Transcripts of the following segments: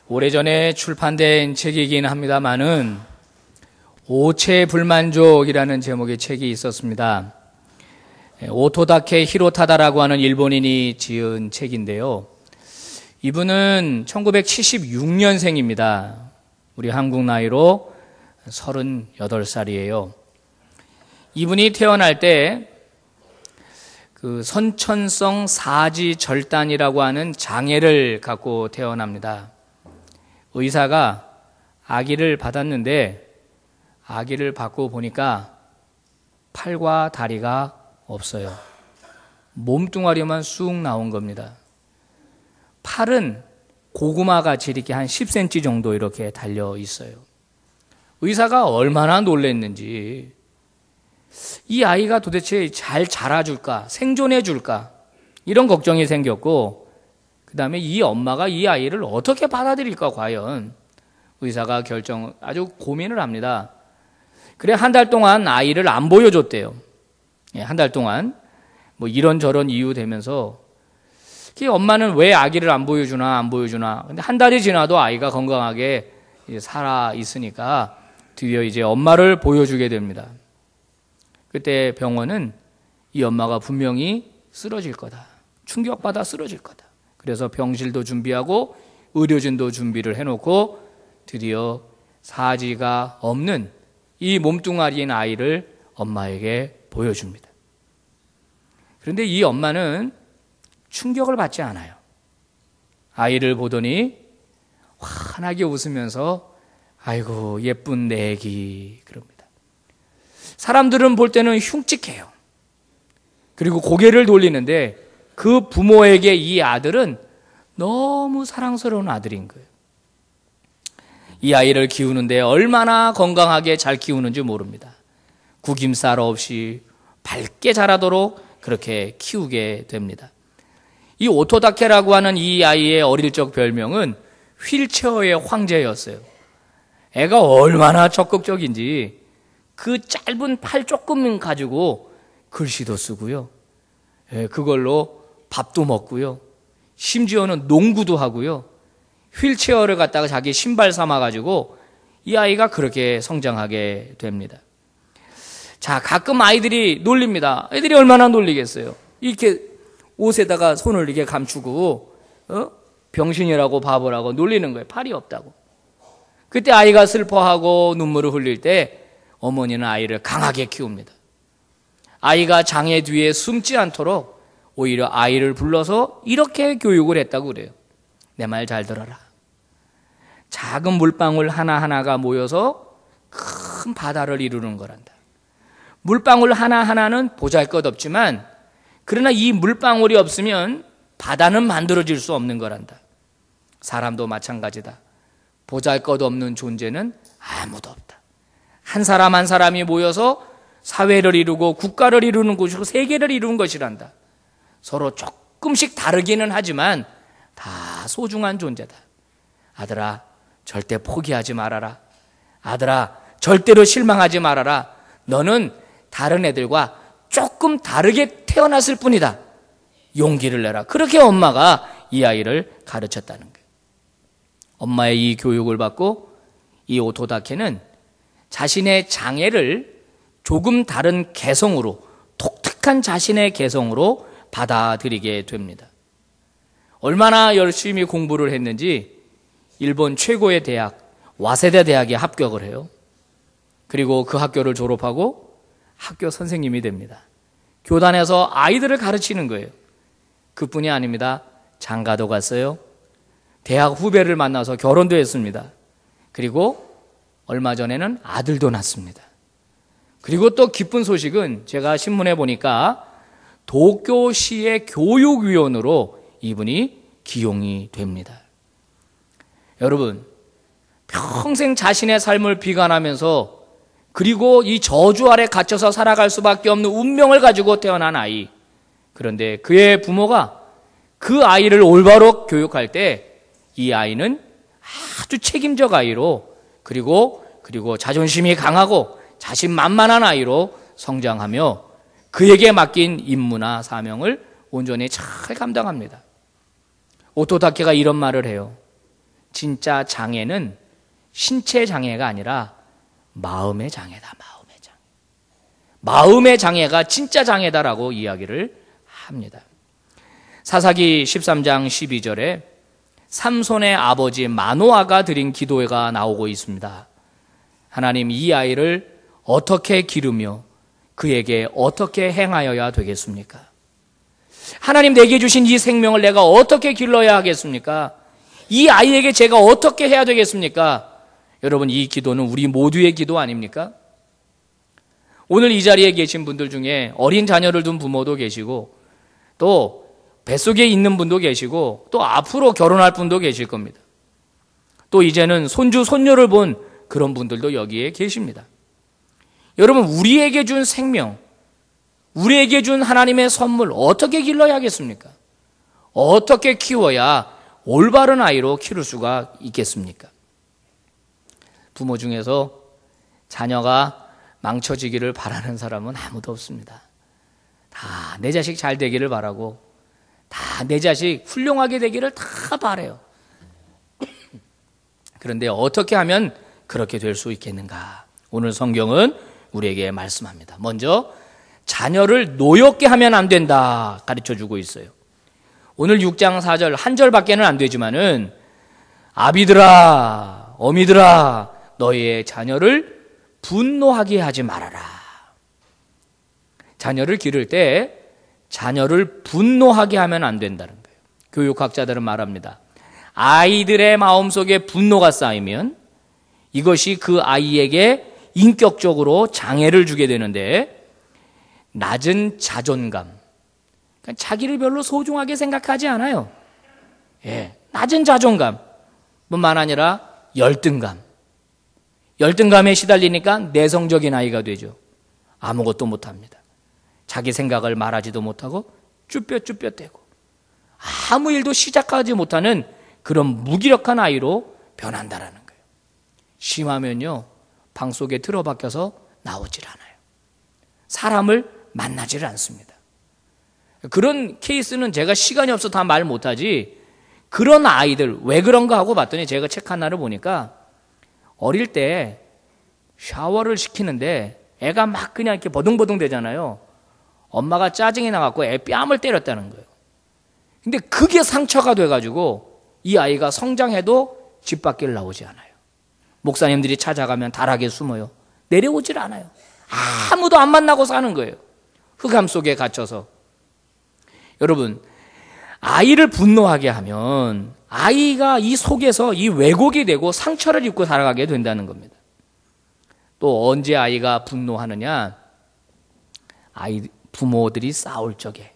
오래전에 출판된 책이긴 합니다만은 오체불만족이라는 제목의 책이 있었습니다. 오토다케 히로타다라고 하는 일본인이 지은 책인데요. 이분은 1976년생입니다. 우리 한국 나이로 38살이에요. 이분이 태어날 때 그 선천성 사지절단이라고 하는 장애를 갖고 태어납니다. 의사가 아기를 받았는데 아기를 받고 보니까 팔과 다리가 없어요. 몸뚱아리만 쑥 나온 겁니다. 팔은 고구마같이 이렇게 한 10cm 정도 이렇게 달려 있어요. 의사가 얼마나 놀랐는지 이 아이가 도대체 잘 자라줄까, 생존해줄까 이런 걱정이 생겼고, 그 다음에 이 엄마가 이 아이를 어떻게 받아들일까 과연 의사가 아주 고민을 합니다. 그래 한 달 동안 아이를 안 보여줬대요. 한 달 동안 뭐 이런저런 이유 되면서 엄마는 왜 아기를 안 보여주나 근데 한 달이 지나도 아이가 건강하게 살아 있으니까 드디어 이제 엄마를 보여주게 됩니다. 그때 병원은 이 엄마가 분명히 쓰러질 거다, 충격받아 쓰러질 거다. 그래서 병실도 준비하고 의료진도 준비를 해놓고 드디어 사지가 없는 이 몸뚱아리인 아이를 엄마에게 보여줍니다. 그런데 이 엄마는 충격을 받지 않아요. 아이를 보더니 환하게 웃으면서 아이고 예쁜 내 애기 그럽니다. 사람들은 볼 때는 흉측해요. 그리고 고개를 돌리는데 그 부모에게 이 아들은 너무 사랑스러운 아들인 거예요. 이 아이를 키우는데 얼마나 건강하게 잘 키우는지 모릅니다. 구김살 없이 밝게 자라도록 그렇게 키우게 됩니다. 이 오토다케라고 하는 이 아이의 어릴 적 별명은 휠체어의 황제였어요. 애가 얼마나 적극적인지 그 짧은 팔 조금 가지고 글씨도 쓰고요. 그걸로 밥도 먹고요. 심지어는 농구도 하고요. 휠체어를 갖다가 자기 신발 삼아가지고 이 아이가 그렇게 성장하게 됩니다. 자, 가끔 아이들이 놀립니다. 애들이 얼마나 놀리겠어요. 이렇게 옷에다가 손을 이렇게 감추고 병신이라고 바보라고 놀리는 거예요. 팔이 없다고. 그때 아이가 슬퍼하고 눈물을 흘릴 때 어머니는 아이를 강하게 키웁니다. 아이가 장애 뒤에 숨지 않도록 오히려 아이를 불러서 이렇게 교육을 했다고 그래요. 내 말 잘 들어라. 작은 물방울 하나하나가 모여서 큰 바다를 이루는 거란다. 물방울 하나하나는 보잘것없지만 그러나 이 물방울이 없으면 바다는 만들어질 수 없는 거란다. 사람도 마찬가지다. 보잘것없는 존재는 아무도 없다. 한 사람 한 사람이 모여서 사회를 이루고 국가를 이루는 것이고 세계를 이루는 것이란다. 서로 조금씩 다르기는 하지만 다 소중한 존재다. 아들아, 절대 포기하지 말아라. 아들아, 절대로 실망하지 말아라. 너는 다른 애들과 조금 다르게 태어났을 뿐이다. 용기를 내라. 그렇게 엄마가 이 아이를 가르쳤다는 거예요. 엄마의 이 교육을 받고 이 오토다케는 자신의 장애를 조금 다른 개성으로, 독특한 자신의 개성으로 받아들이게 됩니다. 얼마나 열심히 공부를 했는지 일본 최고의 대학 와세다 대학에 합격을 해요. 그리고 그 학교를 졸업하고 학교 선생님이 됩니다. 교단에서 아이들을 가르치는 거예요. 그뿐이 아닙니다. 장가도 갔어요. 대학 후배를 만나서 결혼도 했습니다. 그리고 얼마 전에는 아들도 낳습니다. 그리고 또 기쁜 소식은 제가 신문에 보니까 도쿄시의 교육위원으로 이분이 기용이 됩니다. 여러분, 평생 자신의 삶을 비관하면서 그리고 이 저주 아래 갇혀서 살아갈 수밖에 없는 운명을 가지고 태어난 아이. 그런데 그의 부모가 그 아이를 올바로 교육할 때 이 아이는 아주 책임적 아이로 그리고 자존심이 강하고 자신만만한 아이로 성장하며 그에게 맡긴 임무나 사명을 온전히 잘 감당합니다. 오토다케가 이런 말을 해요. 진짜 장애는 신체 장애가 아니라 마음의 장애다. 마음의 장애. 마음의 장애가 진짜 장애다라고 이야기를 합니다. 사사기 13장 12절에 삼손의 아버지 마노아가 드린 기도가 나오고 있습니다. 하나님, 이 아이를 어떻게 기르며 그에게 어떻게 행하여야 되겠습니까? 하나님, 내게 주신 이 생명을 내가 어떻게 길러야 하겠습니까? 이 아이에게 제가 어떻게 해야 되겠습니까? 여러분, 이 기도는 우리 모두의 기도 아닙니까? 오늘 이 자리에 계신 분들 중에 어린 자녀를 둔 부모도 계시고, 또 뱃속에 있는 분도 계시고, 또 앞으로 결혼할 분도 계실 겁니다. 또 이제는 손주, 손녀를 본 그런 분들도 여기에 계십니다. 여러분, 우리에게 준 생명, 우리에게 준 하나님의 선물 어떻게 길러야겠습니까? 어떻게 키워야 올바른 아이로 키울 수가 있겠습니까? 부모 중에서 자녀가 망쳐지기를 바라는 사람은 아무도 없습니다. 다 내 자식 잘 되기를 바라고, 다 내 자식 훌륭하게 되기를 다 바라요. 그런데 어떻게 하면 그렇게 될 수 있겠는가? 오늘 성경은 우리에게 말씀합니다. 먼저 자녀를 노엽게 하면 안 된다 가르쳐주고 있어요. 오늘 6장 4절 한 절밖에는 안 되지만은 아비들아, 어미들아, 너희의 자녀를 분노하게 하지 말아라. 자녀를 기를 때 자녀를 분노하게 하면 안 된다는 거예요. 교육학자들은 말합니다. 아이들의 마음속에 분노가 쌓이면 이것이 그 아이에게 인격적으로 장애를 주게 되는데, 낮은 자존감, 그러니까 자기를 별로 소중하게 생각하지 않아요. 낮은 자존감 뿐만 아니라 열등감에 시달리니까 내성적인 아이가 되죠. 아무것도 못합니다. 자기 생각을 말하지도 못하고 쭈뼛쭈뼛대고 아무 일도 시작하지 못하는 그런 무기력한 아이로 변한다라는 거예요. 심하면요, 방 속에 틀어박혀서 나오질 않아요. 사람을 만나지를 않습니다. 그런 케이스는 제가 시간이 없어서 다 말 못하지, 그런 아이들 왜 그런가 하고 봤더니 제가 책 하나를 보니까 어릴 때 샤워를 시키는데 애가 막 그냥 이렇게 버둥버둥 되잖아요. 엄마가 짜증이 나갖고 애 뺨을 때렸다는 거예요. 근데 그게 상처가 돼가지고 이 아이가 성장해도 집 밖을 나오지 않아요. 목사님들이 찾아가면 다락에 숨어요. 내려오질 않아요. 아무도 안 만나고 사는 거예요. 흑암 속에 갇혀서. 여러분, 아이를 분노하게 하면 아이가 이 속에서 이 왜곡이 되고 상처를 입고 살아가게 된다는 겁니다. 또 언제 아이가 분노하느냐? 부모들이 싸울 적에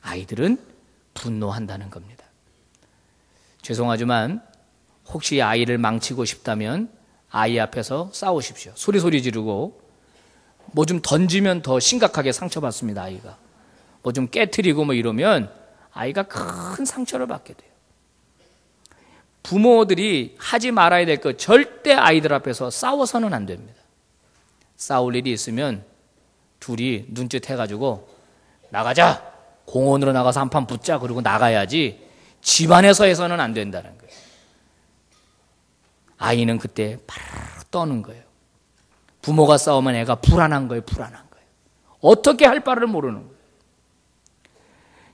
아이들은 분노한다는 겁니다. 죄송하지만 혹시 아이를 망치고 싶다면 아이 앞에서 싸우십시오. 소리 지르고 뭐 좀 던지면 더 심각하게 상처받습니다. 아이가 뭐 좀 깨트리고 뭐 이러면 아이가 큰 상처를 받게 돼요. 부모들이 하지 말아야 될 것, 절대 아이들 앞에서 싸워서는 안 됩니다. 싸울 일이 있으면 둘이 눈짓해가지고 나가자, 공원으로 나가서 한판 붙자, 그러고 나가야지 집안에서 해서는 안 된다는 거예요. 아이는 그때 바로 떠는 거예요. 부모가 싸우면 애가 불안한 거예요. 어떻게 할 바를 모르는 거예요.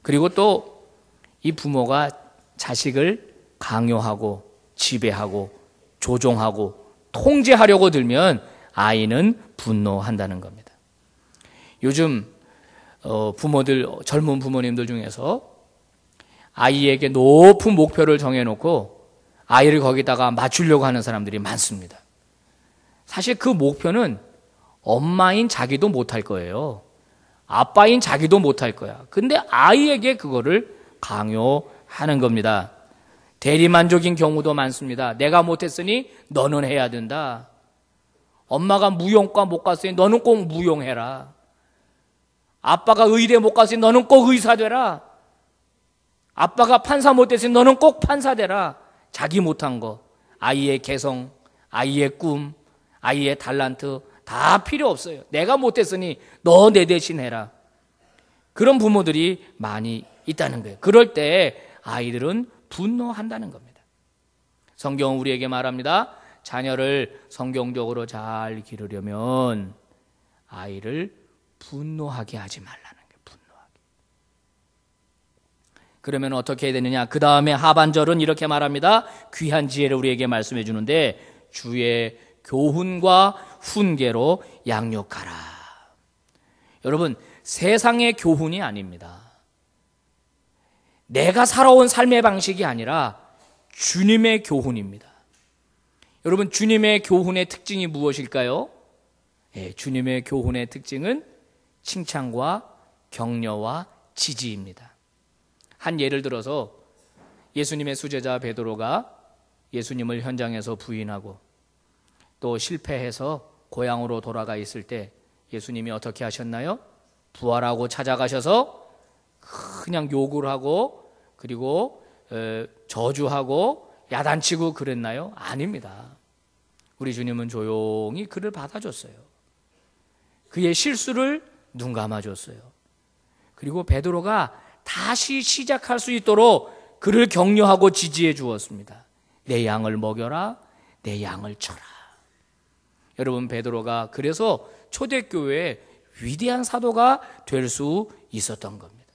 그리고 또 이 부모가 자식을 강요하고 지배하고 조종하고 통제하려고 들면 아이는 분노한다는 겁니다. 요즘 부모들, 젊은 부모님들 중에서 아이에게 높은 목표를 정해놓고 아이를 거기다가 맞추려고 하는 사람들이 많습니다. 사실 그 목표는 엄마인 자기도 못할 거예요. 아빠인 자기도 못할 거야. 근데 아이에게 그거를 강요하는 겁니다. 대리만족인 경우도 많습니다. 내가 못했으니 너는 해야 된다. 엄마가 무용과 못 갔으니 너는 꼭 무용해라. 아빠가 의대 못 갔으니 너는 꼭 의사 되라. 아빠가 판사 못 됐으니 너는 꼭 판사 되라. 자기 못한 거, 아이의 개성, 아이의 꿈, 아이의 달란트 다 필요 없어요. 내가 못했으니 너 내 대신 해라. 그런 부모들이 많이 있다는 거예요. 그럴 때 아이들은 분노한다는 겁니다. 성경은 우리에게 말합니다. 자녀를 성경적으로 잘 기르려면 아이를 분노하게 하지 말라는 거예요. 분노하게. 그러면 어떻게 해야 되느냐? 그 다음에 하반절은 이렇게 말합니다. 귀한 지혜를 우리에게 말씀해 주는데 주의 교훈과 훈계로 양육하라. 여러분, 세상의 교훈이 아닙니다. 내가 살아온 삶의 방식이 아니라 주님의 교훈입니다. 여러분, 주님의 교훈의 특징이 무엇일까요? 주님의 교훈의 특징은 칭찬과 격려와 지지입니다. 한 예를 들어서 예수님의 수제자 베드로가 예수님을 현장에서 부인하고 또 실패해서 고향으로 돌아가 있을 때 예수님이 어떻게 하셨나요? 부활하고 찾아가셔서 그냥 욕을 하고 그리고 저주하고 야단치고 그랬나요? 아닙니다. 우리 주님은 조용히 그를 받아줬어요. 그의 실수를 눈 감아줬어요. 그리고 베드로가 다시 시작할 수 있도록 그를 격려하고 지지해 주었습니다. 내 양을 먹여라, 내 양을 쳐라. 여러분, 베드로가 그래서 초대교회의 위대한 사도가 될 수 있었던 겁니다.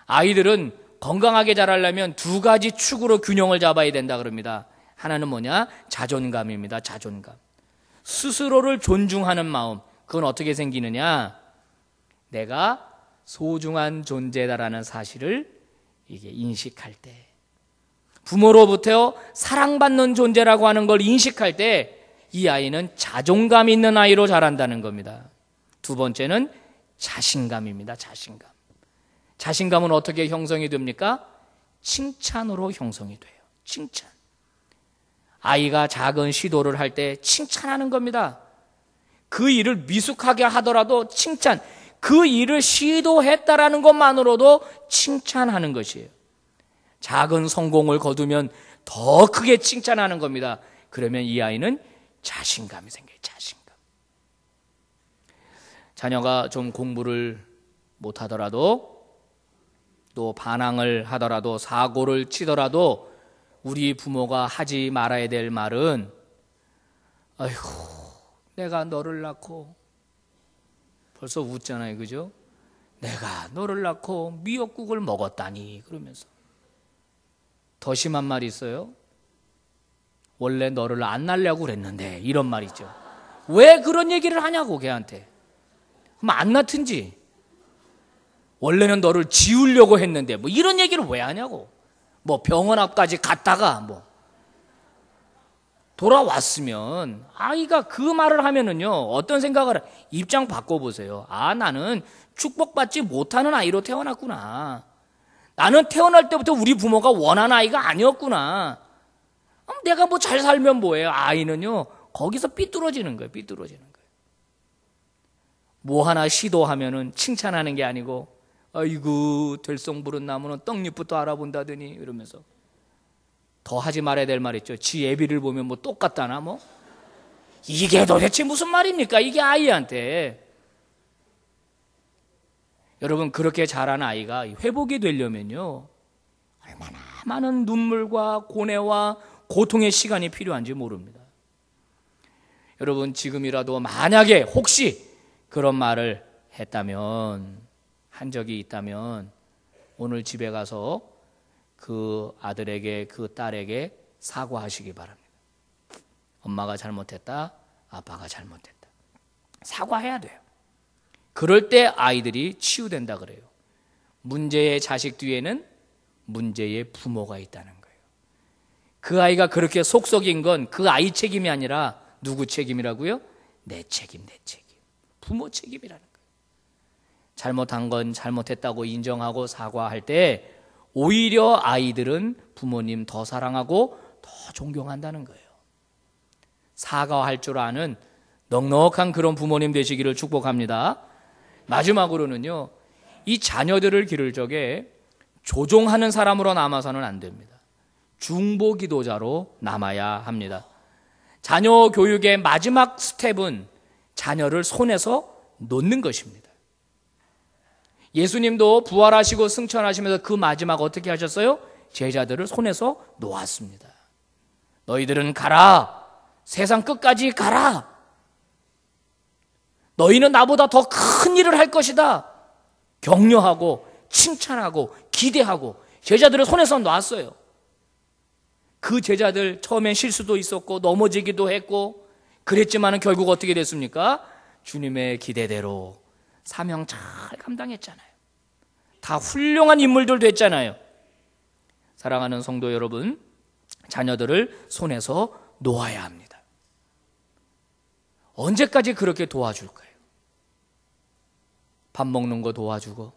아이들은 건강하게 자라려면 두 가지 축으로 균형을 잡아야 된다 그럽니다. 하나는 뭐냐? 자존감입니다. 자존감. 스스로를 존중하는 마음. 그건 어떻게 생기느냐? 내가 소중한 존재다라는 사실을 이게 인식할 때, 부모로부터 사랑받는 존재라고 하는 걸 인식할 때 이 아이는 자존감 있는 아이로 자란다는 겁니다. 두 번째는 자신감입니다. 자신감. 자신감은 어떻게 형성이 됩니까? 칭찬으로 형성이 돼요. 칭찬. 아이가 작은 시도를 할 때 칭찬하는 겁니다. 그 일을 미숙하게 하더라도 칭찬, 그 일을 시도했다라는 것만으로도 칭찬하는 것이에요. 작은 성공을 거두면 더 크게 칭찬하는 겁니다. 그러면 이 아이는 자신감이 생겨요. 자신감. 자녀가 좀 공부를 못하더라도 또 반항을 하더라도 사고를 치더라도 우리 부모가 하지 말아야 될 말은 아이고 내가 너를 낳고, 벌써 웃잖아요. 그죠? 내가 너를 낳고 미역국을 먹었다니 그러면서. 더 심한 말이 있어요. 원래 너를 안 낳으려고 그랬는데, 이런 말이죠. 왜 그런 얘기를 하냐고 걔한테. 그럼 안 낳든지. 원래는 너를 지우려고 했는데 뭐 이런 얘기를 왜 하냐고. 뭐 병원 앞까지 갔다가 뭐 돌아왔으면 아이가 그 말을 하면은요 어떤 생각을, 입장 바꿔보세요. 아, 나는 축복받지 못하는 아이로 태어났구나. 나는 태어날 때부터 우리 부모가 원하는 아이가 아니었구나. 내가 뭐 잘 살면 뭐예요? 아이는요 거기서 삐뚤어지는 거예요. 삐뚤어지는 거예요. 뭐 하나 시도하면은 칭찬하는 게 아니고 아이고 들송 부른 나무는 떡잎부터 알아본다더니 이러면서. 더 하지 말아야 될 말 있죠. 지 애비를 보면 뭐 똑같다나 뭐. 이게 도대체 무슨 말입니까? 이게 아이한테. 여러분, 그렇게 자란 아이가 회복이 되려면요 얼마나 많은 눈물과 고뇌와 고통의 시간이 필요한지 모릅니다. 여러분, 지금이라도 만약에 혹시 그런 말을 했다면, 한 적이 있다면 오늘 집에 가서 그 아들에게, 그 딸에게 사과하시기 바랍니다. 엄마가 잘못했다, 아빠가 잘못했다. 사과해야 돼요. 그럴 때 아이들이 치유된다 그래요. 문제의 자식 뒤에는 문제의 부모가 있다는 거예요. 그 아이가 그렇게 속썩인 건 그 아이 책임이 아니라 누구 책임이라고요? 내 책임, 내 책임. 부모 책임이라는 거예요. 잘못한 건 잘못했다고 인정하고 사과할 때 오히려 아이들은 부모님 더 사랑하고 더 존경한다는 거예요. 사과할 줄 아는 넉넉한 그런 부모님 되시기를 축복합니다. 마지막으로는요, 이 자녀들을 기를 적에 조종하는 사람으로 남아서는 안 됩니다. 중보기도자로 남아야 합니다. 자녀 교육의 마지막 스텝은 자녀를 손에서 놓는 것입니다. 예수님도 부활하시고 승천하시면서 그 마지막 어떻게 하셨어요? 제자들을 손에서 놓았습니다. 너희들은 가라. 세상 끝까지 가라. 너희는 나보다 더 큰 일을 할 것이다. 격려하고 칭찬하고 기대하고 제자들을 손에서 놨어요. 그 제자들 처음엔 실수도 있었고 넘어지기도 했고 그랬지만 결국 어떻게 됐습니까? 주님의 기대대로 사명 잘 감당했잖아요. 다 훌륭한 인물들 됐잖아요. 사랑하는 성도 여러분, 자녀들을 손에서 놓아야 합니다. 언제까지 그렇게 도와줄까요? 밥 먹는 거 도와주고,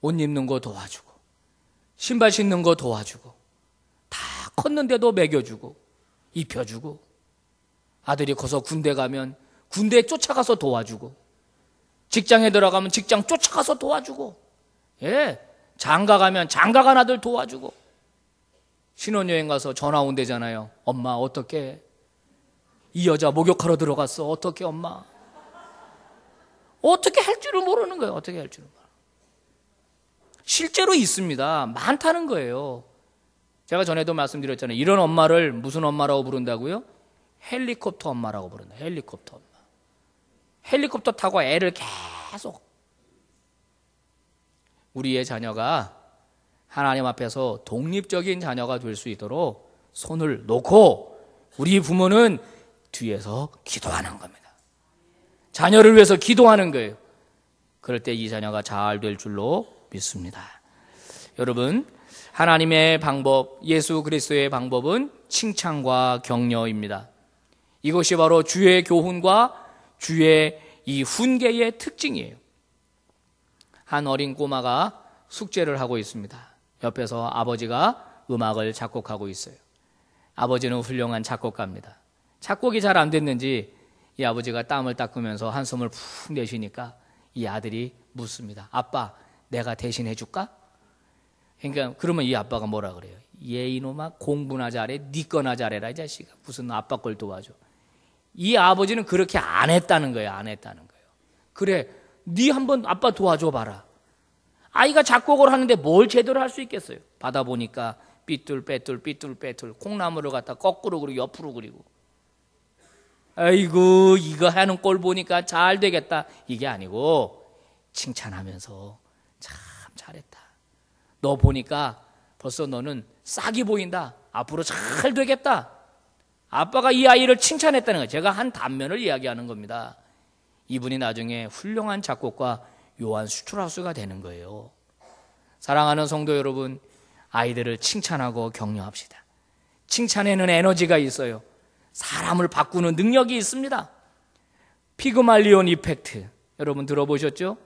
옷 입는 거 도와주고, 신발 신는 거 도와주고, 다 컸는데도 먹여주고, 입혀주고, 아들이 커서 군대 가면 군대에 쫓아가서 도와주고, 직장에 들어가면 직장 쫓아가서 도와주고, 장가 가면 장가 간 아들 도와주고, 신혼여행 가서 전화 온대잖아요. 엄마 어떡해? 이 여자 목욕하러 들어갔어. 어떡해 엄마? 어떻게 할 줄을 모르는 거예요. 어떻게 할 줄을 몰라. 실제로 있습니다. 많다는 거예요. 제가 전에도 말씀드렸잖아요. 이런 엄마를 무슨 엄마라고 부른다고요? 헬리콥터 엄마라고 부른다. 헬리콥터 엄마. 헬리콥터 타고 애를 계속. 우리의 자녀가 하나님 앞에서 독립적인 자녀가 될 수 있도록 손을 놓고 우리 부모는 뒤에서 기도하는 겁니다. 자녀를 위해서 기도하는 거예요. 그럴 때 이 자녀가 잘 될 줄로 믿습니다. 여러분, 하나님의 방법, 예수 그리스도의 방법은 칭찬과 격려입니다. 이것이 바로 주의 교훈과 주의 이 훈계의 특징이에요. 한 어린 꼬마가 숙제를 하고 있습니다. 옆에서 아버지가 음악을 작곡하고 있어요. 아버지는 훌륭한 작곡가입니다. 작곡이 잘 안 됐는지 이 아버지가 땀을 닦으면서 한숨을 푹 내쉬니까 이 아들이 묻습니다. 아빠, 내가 대신 해줄까? 그러니까 그러면 이 아빠가 뭐라 그래요? 얘 이놈아 공부나 잘해, 네 거나 잘해라 이 자식아. 무슨 아빠 걸 도와줘. 이 아버지는 그렇게 안 했다는 거예요. 안 했다는 거예요. 그래, 네 한번 아빠 도와줘 봐라. 아이가 작곡을 하는데 뭘 제대로 할 수 있겠어요? 받아보니까 삐뚤빼뚤 콩나물을 갖다 거꾸로 그리고 옆으로 그리고, 아이고 이거 하는 꼴 보니까 잘 되겠다, 이게 아니고 칭찬하면서 참 잘했다. 너 보니까 벌써 너는 싹이 보인다. 앞으로 잘 되겠다. 아빠가 이 아이를 칭찬했다는 거예요. 제가 한 단면을 이야기하는 겁니다. 이분이 나중에 훌륭한 작곡가 요한 슈트라우스가 되는 거예요. 사랑하는 성도 여러분, 아이들을 칭찬하고 격려합시다. 칭찬에는 에너지가 있어요. 사람을 바꾸는 능력이 있습니다. 피그말리온 이펙트, 여러분 들어보셨죠?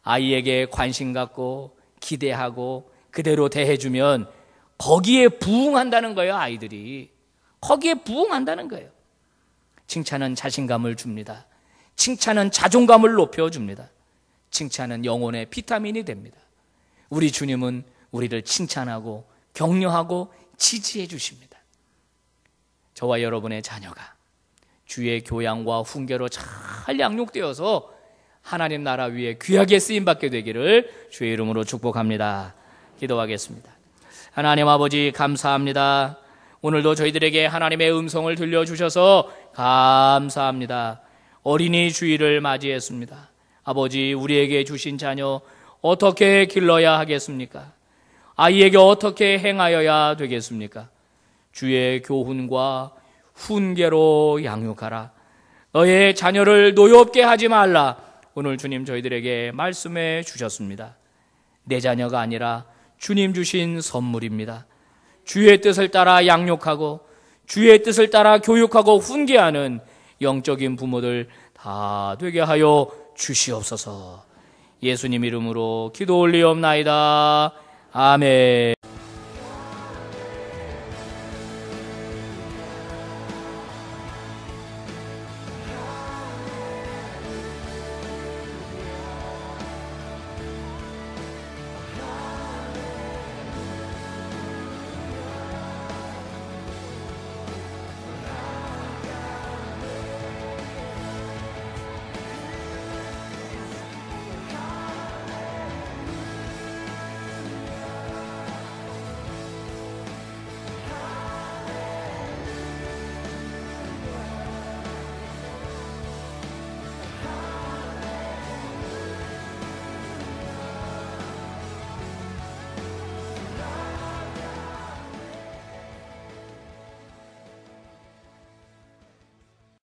아이에게 관심 갖고 기대하고 그대로 대해주면 거기에 부응한다는 거예요. 아이들이 거기에 부응한다는 거예요. 칭찬은 자신감을 줍니다. 칭찬은 자존감을 높여줍니다. 칭찬은 영혼의 비타민이 됩니다. 우리 주님은 우리를 칭찬하고 격려하고 지지해 주십니다. 저와 여러분의 자녀가 주의 교양과 훈계로 잘 양육되어서 하나님 나라 위에 귀하게 쓰임받게 되기를 주의 이름으로 축복합니다. 기도하겠습니다. 하나님 아버지 감사합니다. 오늘도 저희들에게 하나님의 음성을 들려주셔서 감사합니다. 어린이 주일을 맞이했습니다. 아버지, 우리에게 주신 자녀 어떻게 길러야 하겠습니까? 아이에게 어떻게 행하여야 되겠습니까? 주의 교훈과 훈계로 양육하라. 너의 자녀를 노엽게 하지 말라. 오늘 주님 저희들에게 말씀해 주셨습니다. 내 자녀가 아니라 주님 주신 선물입니다. 주의 뜻을 따라 양육하고 주의 뜻을 따라 교육하고 훈계하는 영적인 부모들 다 되게 하여 주시옵소서. 예수님 이름으로 기도 올리옵나이다. 아멘.